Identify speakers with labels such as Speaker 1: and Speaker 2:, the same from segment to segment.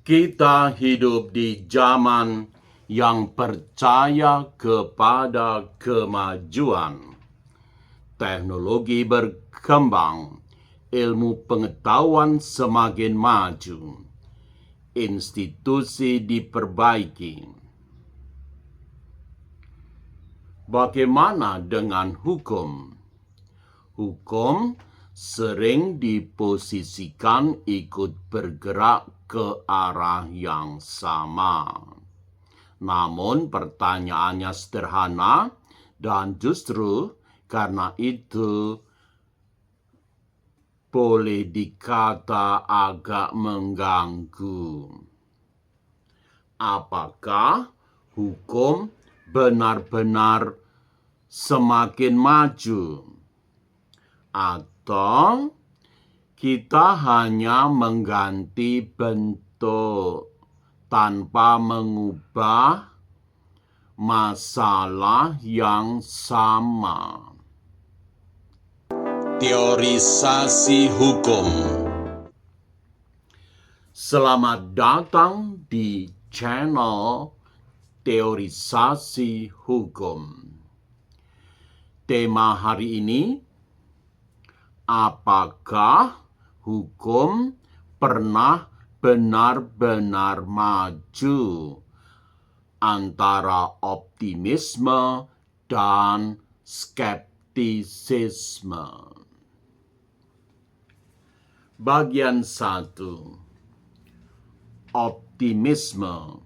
Speaker 1: Kita hidup di zaman yang percaya kepada kemajuan. Teknologi berkembang, ilmu pengetahuan semakin maju, institusi diperbaiki. Bagaimana dengan hukum? Hukum sering diposisikan ikut bergerak ke arah yang sama. Namun pertanyaannya sederhana dan justru karena itu boleh dikata agak mengganggu. Apakah hukum benar-benar semakin maju? Atau kita hanya mengganti bentuk tanpa mengubah masalah yang sama? Teorisasi hukum. Selamat datang di channel Teorisasi Hukum. Tema hari ini, apakah hukum pernah benar-benar maju antara optimisme dan skeptisisme? Bagian 1. Optimisme.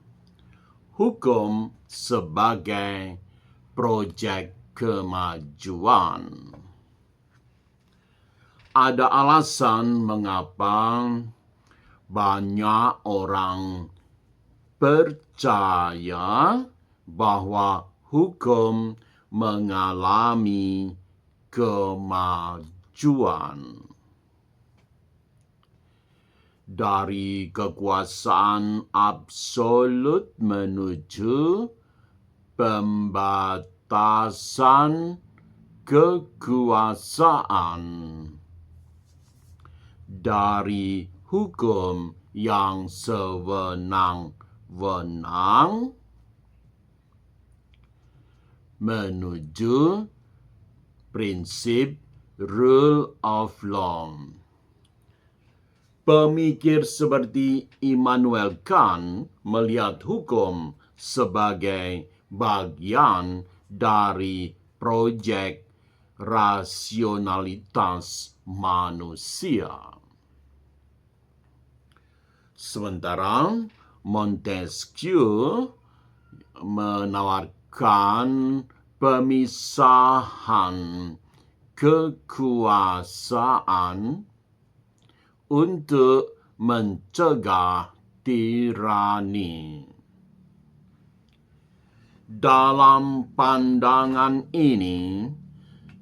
Speaker 1: Hukum sebagai proyek kemajuan. Ada alasan mengapa banyak orang percaya bahwa hukum mengalami kemajuan. Dari kekuasaan absolut menuju pembatasan kekuasaan. Dari hukum yang sewenang-wenang menuju prinsip rule of law. Pemikir seperti Immanuel Kant melihat hukum sebagai bagian dari proyek rasionalitas manusia. Sementara Montesquieu menawarkan pemisahan kekuasaan untuk mencegah tirani. Dalam pandangan ini,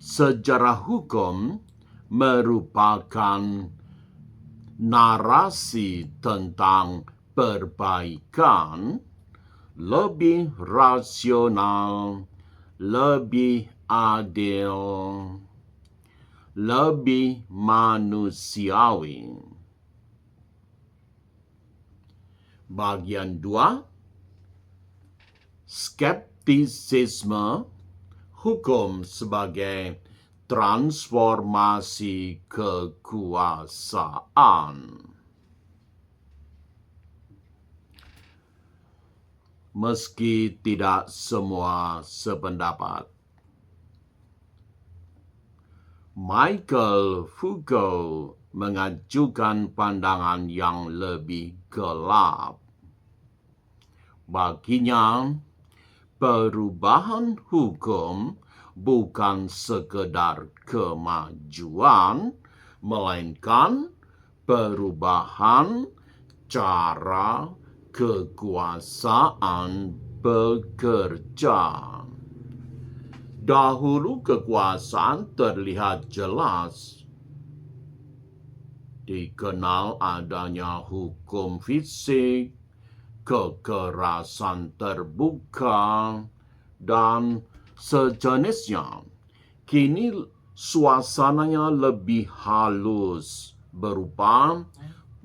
Speaker 1: sejarah hukum merupakan narasi tentang perbaikan, lebih rasional, lebih adil, lebih manusiawi. Bagian 2. Skeptisisme. Hukum sebagai transformasi kekuasaan. Meski tidak semua sependapat, Michel Foucault mengajukan pandangan yang lebih gelap. Baginya, perubahan hukum bukan sekedar kemajuan, melainkan perubahan cara kekuasaan bekerja. Dahulu kekuasaan terlihat jelas. Dikenal adanya hukum fisik, kekerasan terbuka, dan sejenisnya. Kini suasananya lebih halus berupa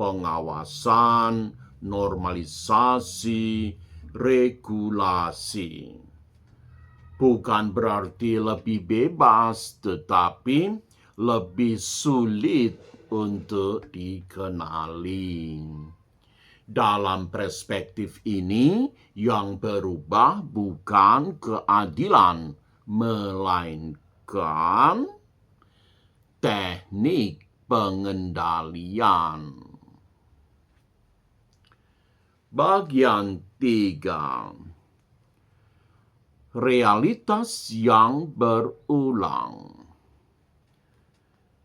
Speaker 1: pengawasan, normalisasi, regulasi. Bukan berarti lebih bebas, tetapi lebih sulit untuk dikenali. Dalam perspektif ini, yang berubah bukan keadilan, melainkan teknik pengendalian. Bagian 3. Realitas yang berulang.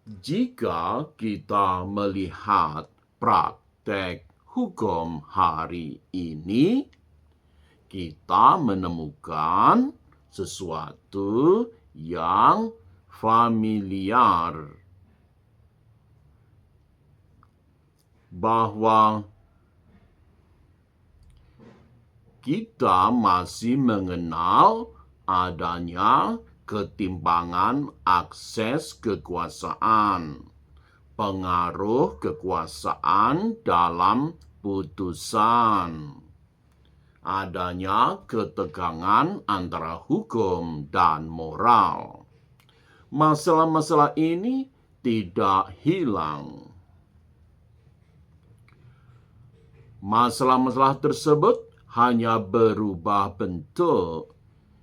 Speaker 1: Jika kita melihat praktek hukum hari ini, kita menemukan sesuatu yang familiar, bahwa kita masih mengenal adanya ketimpangan akses kekuasaan, pengaruh kekuasaan dalam putusan, adanya ketegangan antara hukum dan moral. Masalah-masalah ini tidak hilang. Masalah-masalah tersebut hanya berubah bentuk.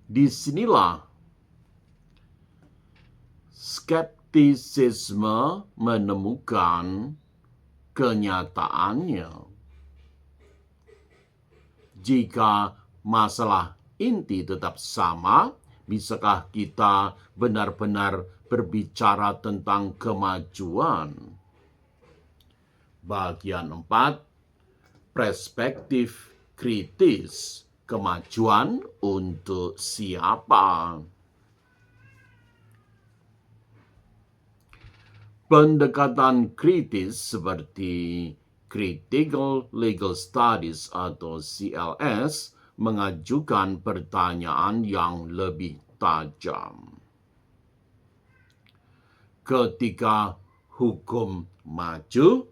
Speaker 1: Disinilah skeptisisme menemukan kenyataannya. Jika masalah inti tetap sama, bisakah kita benar-benar berbicara tentang kemajuan? Bagian 4. Perspektif kritis. Kemajuan untuk siapa? Pendekatan kritis seperti Critical Legal Studies atau CLS mengajukan pertanyaan yang lebih tajam. Ketika hukum maju,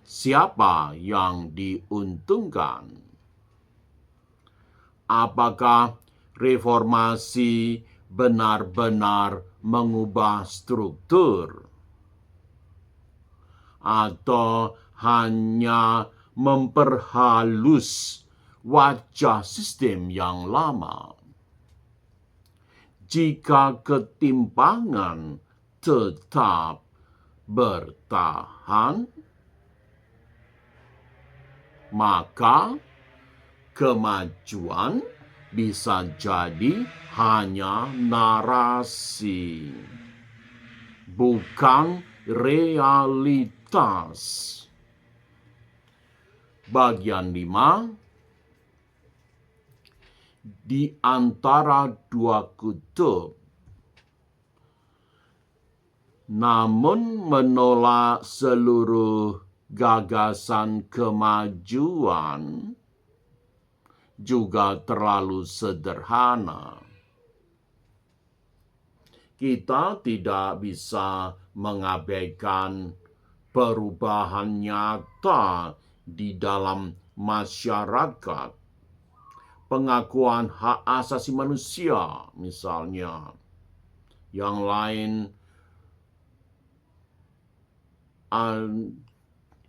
Speaker 1: siapa yang diuntungkan? Apakah reformasi benar-benar mengubah struktur, atau hanya memperhalus wajah sistem yang lama? Jika ketimpangan tetap bertahan, maka kemajuan bisa jadi hanya narasi, bukan realitas. Bagian 5. Di antara dua kutub, namun menolak seluruh gagasan kemajuan juga terlalu sederhana. Kita tidak bisa mengabaikan perubahan nyata di dalam masyarakat. Pengakuan hak asasi manusia, misalnya. Yang lain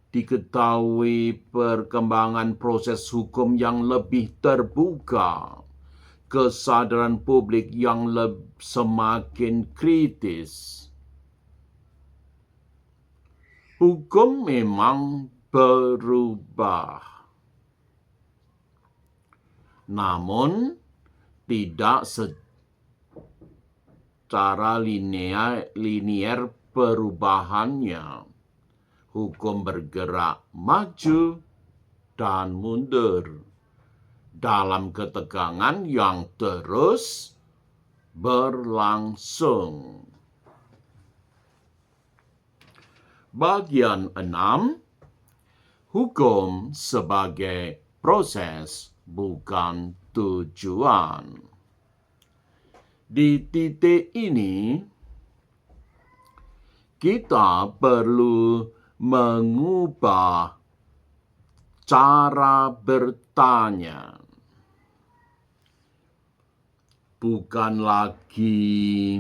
Speaker 1: diketahui perkembangan proses hukum yang lebih terbuka, kesadaran publik yang semakin kritis. Hukum memang berubah, namun tidak secara linear perubahannya. Hukum bergerak maju dan mundur dalam ketegangan yang terus berlangsung. Bagian 6. Hukum sebagai proses, bukan tujuan. Di titik ini, kita perlu mengubah cara bertanya. Bukan lagi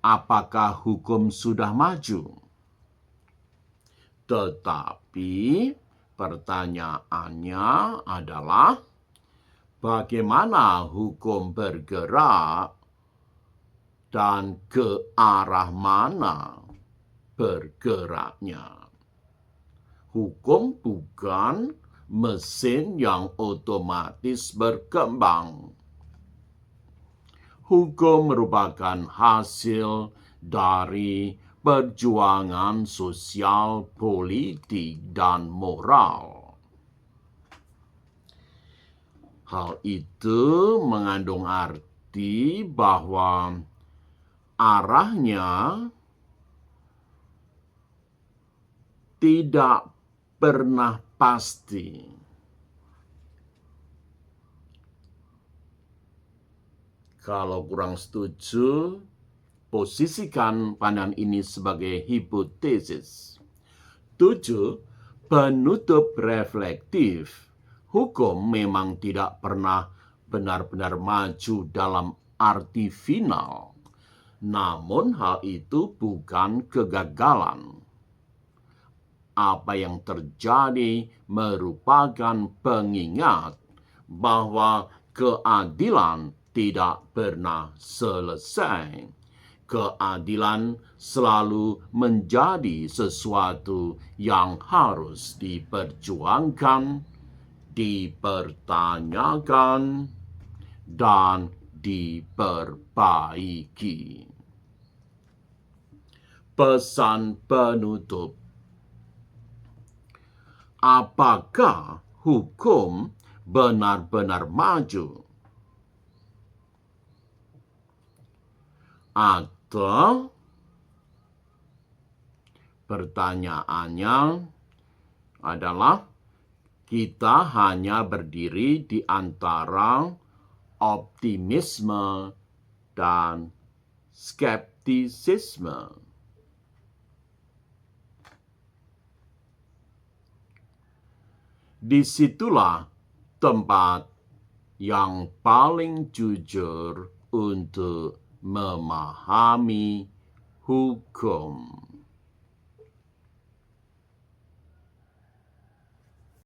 Speaker 1: apakah hukum sudah maju, tetapi pertanyaannya adalah bagaimana hukum bergerak dan ke arah mana bergeraknya. Hukum bukan mesin yang otomatis berkembang. Hukum merupakan hasil dari perjuangan sosial, politik, dan moral. Hal itu mengandung arti bahwa arahnya tidak pernah pasti. Kalau kurang setuju, posisikan pandangan ini sebagai hipotesis. 7. Penutup reflektif. Hukum memang tidak pernah benar-benar maju dalam arti final. Namun hal itu bukan kegagalan. Apa yang terjadi merupakan pengingat bahwa keadilan tidak pernah selesai. Keadilan selalu menjadi sesuatu yang harus diperjuangkan, dipertanyakan, dan diperbaiki. Pesan penutup. Apakah hukum benar-benar maju? Atau pertanyaannya adalah kita hanya berdiri di antara optimisme dan skeptisisme. Disitulah tempat yang paling jujur untuk memahami hukum.